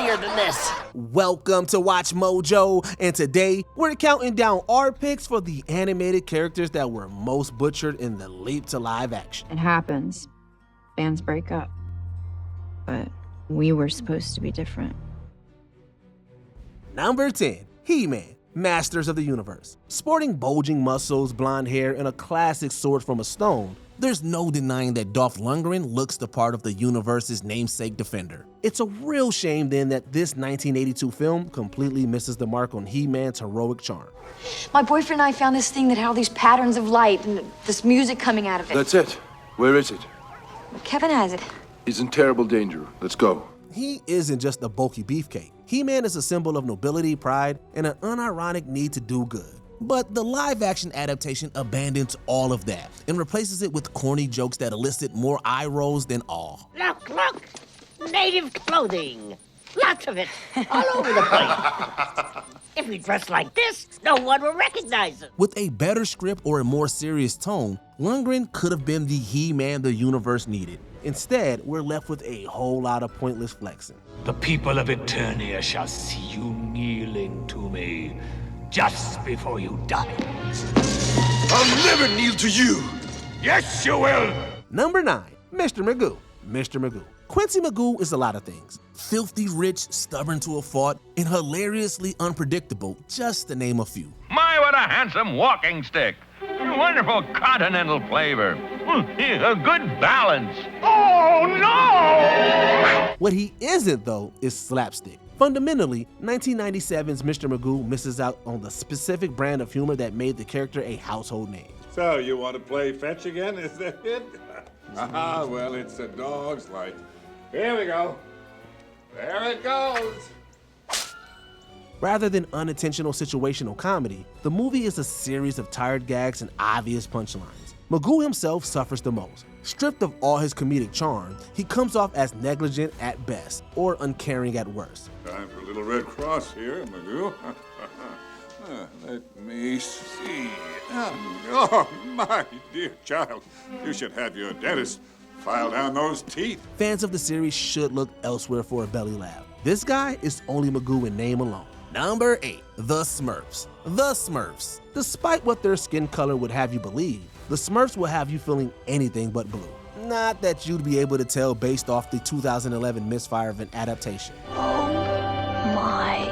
funnier than this. Welcome to Watch Mojo, and today we're counting down our picks for the animated characters that were most butchered in the leap to live action. It happens. Fans break up. But we were supposed to be different. Number 10, He-Man, Masters of the Universe. Sporting bulging muscles, blonde hair, and a classic sword from a stone, there's no denying that Dolph Lundgren looks the part of the universe's namesake defender. It's a real shame then that this 1982 film completely misses the mark on He-Man's heroic charm. My boyfriend and I found this thing that had all these patterns of light and this music coming out of it. That's it. Where is it? Kevin has it. He's in terrible danger. Let's go. He isn't just a bulky beefcake. He-Man is a symbol of nobility, pride, and an unironic need to do good. But the live-action adaptation abandons all of that and replaces it with corny jokes that elicit more eye rolls than awe. Look! Native clothing. Lots of it. All over the place. If we dress like this, no one will recognize us. With a better script or a more serious tone, Lundgren could have been the He-Man the universe needed. Instead, we're left with a whole lot of pointless flexing. The people of Eternia shall see you kneeling to me just before you die. I'll never kneel to you. Yes, you will. Number 9, Mr. Magoo. Mr. Magoo. Quincy Magoo is a lot of things. Filthy rich, stubborn to a fault, and hilariously unpredictable, just to name a few. My, what a handsome walking stick. Wonderful continental flavor. A good balance. Oh, no! What he isn't, though, is slapstick. Fundamentally, 1997's Mr. Magoo misses out on the specific brand of humor that made the character a household name. So, you want to play fetch again? Is that it? Well, it's a dog's life. Here we go. There it goes. Rather than unintentional situational comedy, the movie is a series of tired gags and obvious punchlines. Magoo himself suffers the most. Stripped of all his comedic charm, he comes off as negligent at best or uncaring at worst. Time for a little Red Cross here, Magoo. Let me see. Oh, my dear child. You should have your dentist file down those teeth. Fans of the series should look elsewhere for a belly laugh. This guy is only Magoo in name alone. Number 8, the Smurfs. The Smurfs. Despite what their skin color would have you believe, the Smurfs will have you feeling anything but blue. Not that you'd be able to tell based off the 2011 misfire of an adaptation. Oh my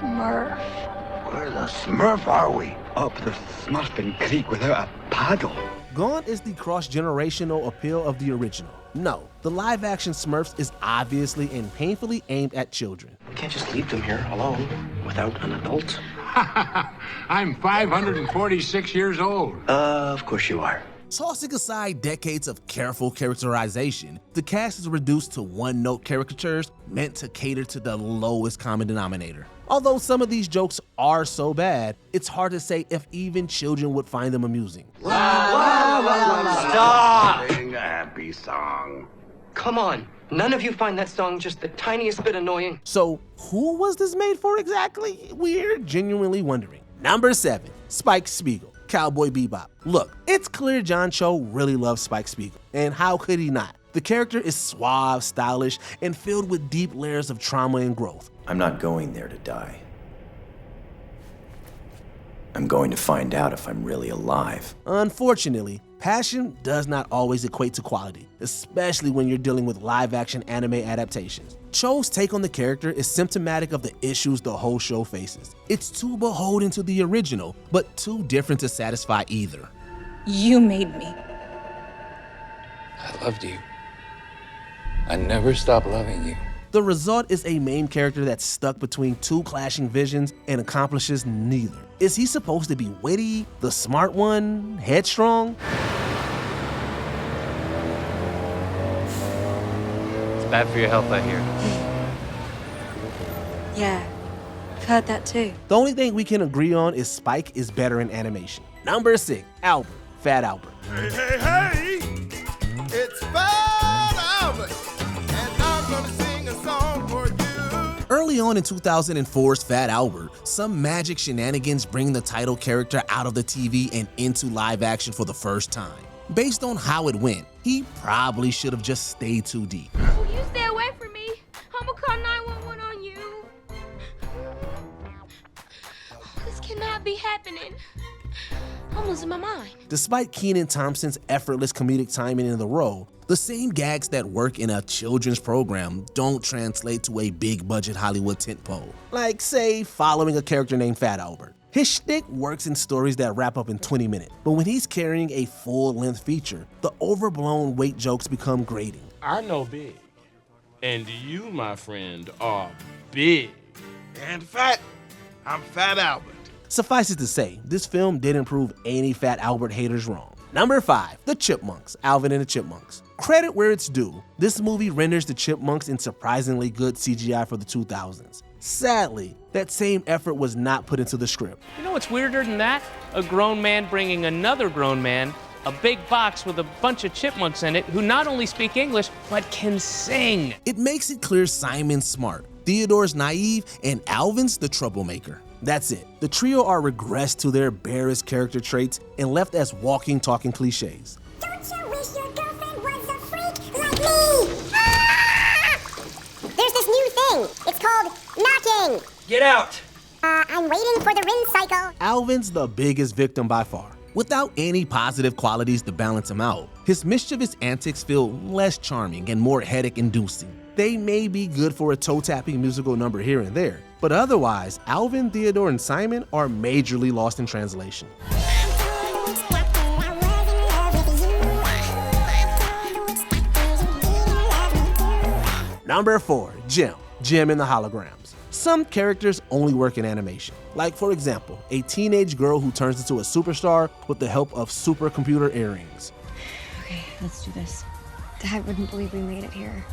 Smurf. Where the Smurf are we? Up the Smurfing Creek without a paddle. Gone is the cross-generational appeal of the original. No, the live-action Smurfs is obviously and painfully aimed at children. You can't just leave them here alone without an adult. I'm 546 years old. Of course you are. Tossing aside decades of careful characterization, the cast is reduced to one-note caricatures meant to cater to the lowest common denominator. Although some of these jokes are so bad, it's hard to say if even children would find them amusing. Stop! Sing a happy song. Come on. None of you find that song just the tiniest bit annoying. So who was this made for exactly? We're genuinely wondering. Number 7, Spike Spiegel, Cowboy Bebop. Look, it's clear John Cho really loves Spike Spiegel, and how could he not? The character is suave, stylish, and filled with deep layers of trauma and growth. I'm not going there to die. I'm going to find out if I'm really alive. Unfortunately, passion does not always equate to quality, especially when you're dealing with live-action anime adaptations. Cho's take on the character is symptomatic of the issues the whole show faces. It's too beholden to the original, but too different to satisfy either. You made me. I loved you. I never stopped loving you. The result is a main character that's stuck between two clashing visions and accomplishes neither. Is he supposed to be witty, the smart one, headstrong? It's bad for your health, I hear. Yeah, I've heard that too. The only thing we can agree on is Spike is better in animation. Number 6, Albert, Fat Albert. Hey, hey, hey! It's Fat Albert, and I'm gonna sing a song for you. Early on in 2004's Fat Albert, some magic shenanigans bring the title character out of the TV and into live action for the first time. Based on how it went, he probably should have just stayed too deep. Will you stay away from me? I'm gonna call 911 on not be happening? I'm losing my mind. Despite Kenan Thompson's effortless comedic timing in the role, the same gags that work in a children's program don't translate to a big-budget Hollywood tentpole. Like, say, following a character named Fat Albert. His shtick works in stories that wrap up in 20 minutes, but when he's carrying a full-length feature, the overblown weight jokes become grating. I know big, and you, my friend, are big. And fat. I'm Fat Albert. Suffice it to say, this film didn't prove any Fat Albert haters wrong. Number 5, The Chipmunks, Alvin and the Chipmunks. Credit where it's due, this movie renders the Chipmunks in surprisingly good CGI for the 2000s. Sadly, that same effort was not put into the script. You know what's weirder than that? A grown man bringing another grown man a big box with a bunch of chipmunks in it who not only speak English, but can sing. It makes it clear Simon's smart, Theodore's naive, and Alvin's the troublemaker. That's it. The trio are regressed to their barest character traits and left as walking, talking cliches. Don't you wish your girlfriend was a freak like me? Ah! There's this new thing. It's called knocking. Get out. I'm waiting for the rin cycle. Alvin's the biggest victim by far. Without any positive qualities to balance him out, his mischievous antics feel less charming and more headache-inducing. They may be good for a toe-tapping musical number here and there, but otherwise, Alvin, Theodore, and Simon are majorly lost in translation. Number 4, Jim. Jim and the Holograms. Some characters only work in animation. Like, for example, a teenage girl who turns into a superstar with the help of supercomputer earrings. Okay, let's do this. Dad wouldn't believe we made it here.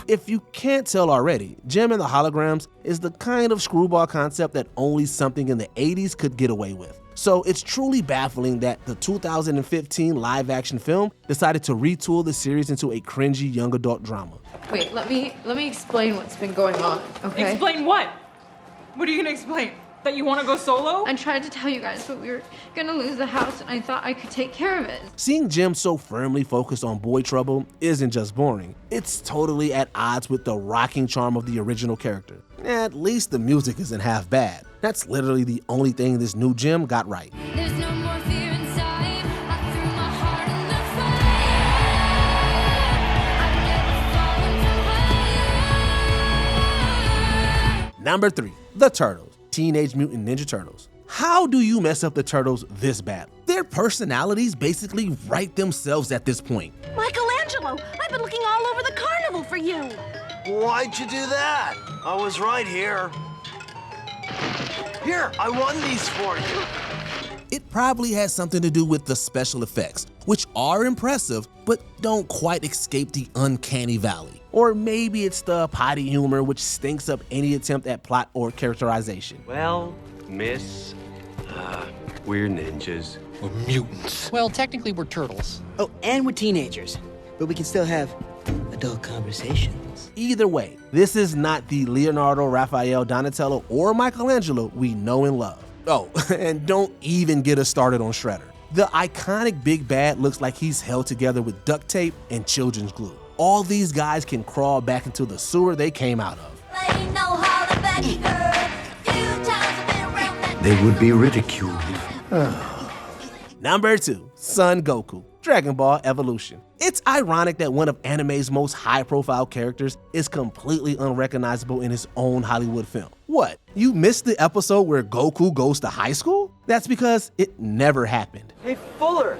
If you can't tell already, Jim and the Holograms is the kind of screwball concept that only something in the 80s could get away with. So it's truly baffling that the 2015 live-action film decided to retool the series into a cringy young adult drama. Wait, let me explain what's been going on, okay? Explain what? What are you gonna explain? That you wanna go solo? I tried to tell you guys, but we were gonna lose the house and I thought I could take care of it. Seeing Jim so firmly focused on boy trouble isn't just boring, it's totally at odds with the rocking charm of the original character. At least the music isn't half bad. That's literally the only thing this new Jim got right. There's no more fear inside. I threw my heart in the fire. I've never fallen from higher. Number 3, The Turtles, Teenage Mutant Ninja Turtles. How do you mess up the Turtles this bad? Their personalities basically write themselves at this point. Michelangelo, I've been looking all over the carnival for you. Why'd you do that? I was right here. Here, I won these for you. It probably has something to do with the special effects, which are impressive, but don't quite escape the uncanny valley. Or maybe it's the potty humor which stinks up any attempt at plot or characterization. Well, miss, we're ninjas. We're mutants. Well, technically we're turtles. Oh, and we're teenagers, but we can still have adult conversations. Either way, this is not the Leonardo, Raphael, Donatello, or Michelangelo we know and love. Oh, and don't even get us started on Shredder. The iconic Big Bad looks like he's held together with duct tape and children's glue. All these guys can crawl back into the sewer they came out of. They would be ridiculed. Number 2, Son Goku, Dragon Ball Evolution. It's ironic that one of anime's most high-profile characters is completely unrecognizable in his own Hollywood film. What, you missed the episode where Goku goes to high school? That's because it never happened. Hey, Fuller!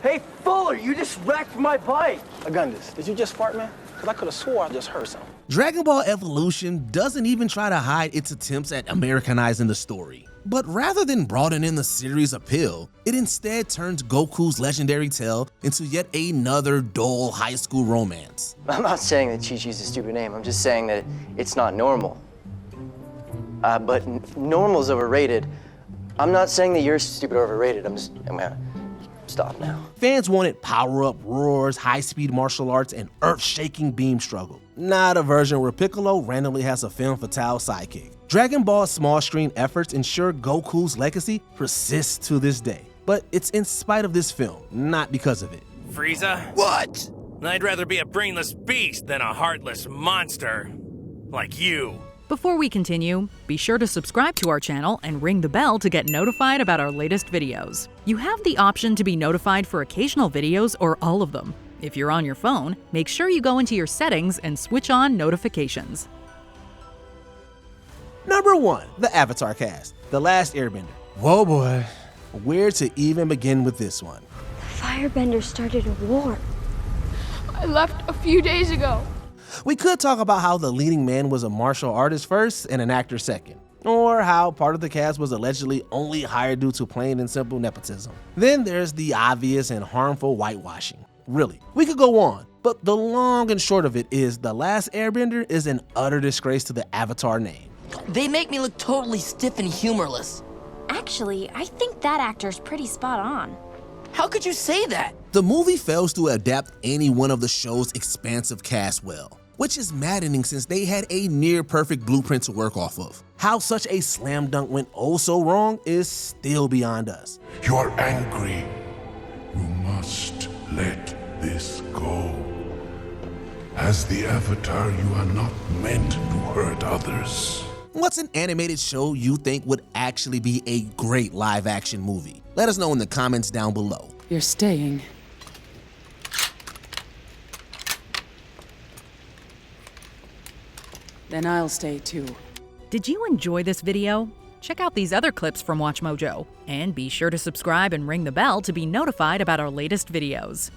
Hey, Fuller, you just wrecked my bike! Agundis, did you just fart, man? Because I could have swore I just heard something. Dragon Ball Evolution doesn't even try to hide its attempts at Americanizing the story. But rather than broadening the series' appeal, it instead turns Goku's legendary tale into yet another dull high school romance. I'm not saying that Chi-Chi's a stupid name, I'm just saying that it's not normal. But normal's overrated. I'm not saying that you're stupid or overrated, I'm gonna stop now. Fans wanted power-up roars, high-speed martial arts, and earth-shaking beam struggle. Not a version where Piccolo randomly has a femme fatale sidekick. Dragon Ball's small-screen efforts ensure Goku's legacy persists to this day. But it's in spite of this film, not because of it. Frieza? What? I'd rather be a brainless beast than a heartless monster. Like you. Before we continue, be sure to subscribe to our channel and ring the bell to get notified about our latest videos. You have the option to be notified for occasional videos or all of them. If you're on your phone, make sure you go into your settings and switch on notifications. Number 1, the Avatar cast, The Last Airbender. Whoa boy, where to even begin with this one? Firebender started a war. I left a few days ago. We could talk about how the leading man was a martial artist first and an actor second, or how part of the cast was allegedly only hired due to plain and simple nepotism. Then there's the obvious and harmful whitewashing. Really, we could go on, but the long and short of it is The Last Airbender is an utter disgrace to the Avatar name. They make me look totally stiff and humorless. Actually, I think that actor's pretty spot on. How could you say that? The movie fails to adapt any one of the show's expansive cast well, which is maddening since they had a near-perfect blueprint to work off of. How such a slam dunk went oh so wrong is still beyond us. You're angry. You must let this go. As the Avatar, you are not meant to hurt others. What's an animated show you think would actually be a great live-action movie? Let us know in the comments down below. You're staying. Then I'll stay too. Did you enjoy this video? Check out these other clips from WatchMojo, and be sure to subscribe and ring the bell to be notified about our latest videos.